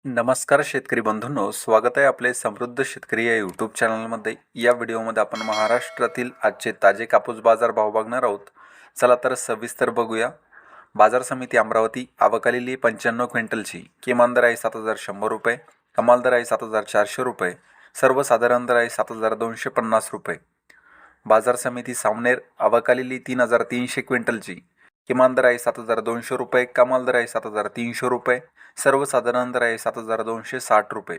नमस्कार शेतकरी बंधूंनो, स्वागत आहे आपले समृद्ध शेतकरी या यूट्यूब चॅनलमध्ये. या व्हिडिओमध्ये आपण महाराष्ट्रातील आजचे ताजे कापूस बाजार भाव बघणार आहोत. चला तर सविस्तर बघूया. बाजार समिती अमरावती आवक 95 क्विंटलची. किमान दर आहे 7,100 रुपये, कमाल दर आहे 7,400 रुपये, सर्वसाधारण दर आहे 7,250 रुपये. बाजार समिती सावनेर आवक 3,300 क्विंटलची. किमान दर आहे 7,200 रुपये, कमाल दर आहे 7,300 रुपये, सर्वसाधारण दर आहे 7,260 रुपये.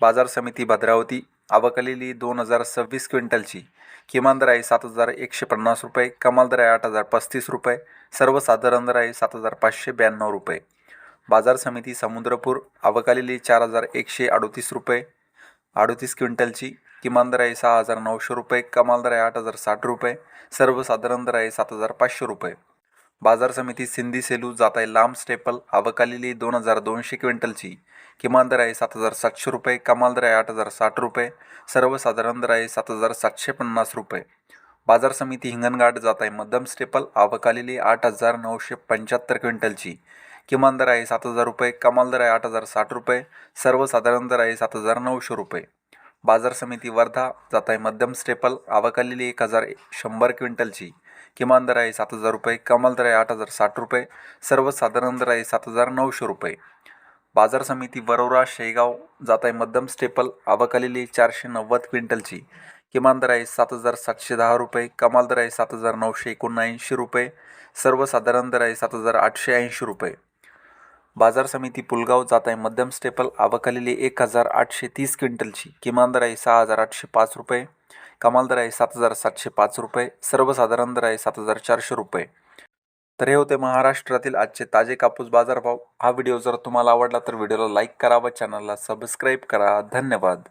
बाजार समिती भद्रावती आवक 2,026 क्विंटलची. किमान दर आहे 7,150 रुपये, कमाल दर आहे 8,035 रुपये, सर्वसाधारण दर आहे 7,592 रुपये. बाजार समिती समुद्रपूर आवक 4,138 रुपये 38 क्विंटलची. किमान दर आहे 6,900 रुपये, कमाल दर आहे 8,060 रुपये, सर्वसाधारण दर आहे 7,500 रुपये. बाजार समिती सिंदी सेलू जात आहे लांब स्टेपल आवक 2,200 क्विंटलची. किमान दर आहे 7,700 रुपये, कमाल दर आहे 8,060 रुपये, सर्वसाधारण दर आहे 7,750 रुपये. बाजार समिती हिंगणघाट जात आहे मध्यम स्टेपल आवक 8,975 क्विंटलची. किमान दर आहे 7,000 रुपये, कमाल दर आहे 8,060 रुपये, सर्वसाधारण दर आहे 7,900 रुपये. बाजार समिती वर्धा जात आहे मध्यम स्टेपल आवक 1,100 क्विंटलची. किमान दर आहे 7,000 रुपये, कमाल दर आहे 8,060 रुपये, सर्वसाधारण दर आहे 7,900 रुपये. बाजार समिती वरोरा शेगाव जात आहे मध्यम स्टेपल आवक 490 क्विंटलची. किमान दर आहे 7,710 रुपये, कमाल दर आहे 7,979 रुपये, सर्वसाधारण दर आहे 7,880 रुपये. बाजार समिती पुलगाव जात आहे मध्यम स्टेपल आवक 1,830 क्विंटलची. किमान दर आहे 6,805 रुपये, कमाल दर आहे 7,705 रुपये, सर्वसाधारण दर आहे 7,400 रुपये. तर हे होते महाराष्ट्रातील आजचे ताजे कापूस बाजारभाव. हा व्हिडिओ जर तुम्हाला आवडला तर व्हिडिओला लाईक करा व चॅनलला सबस्क्राईब करा. धन्यवाद.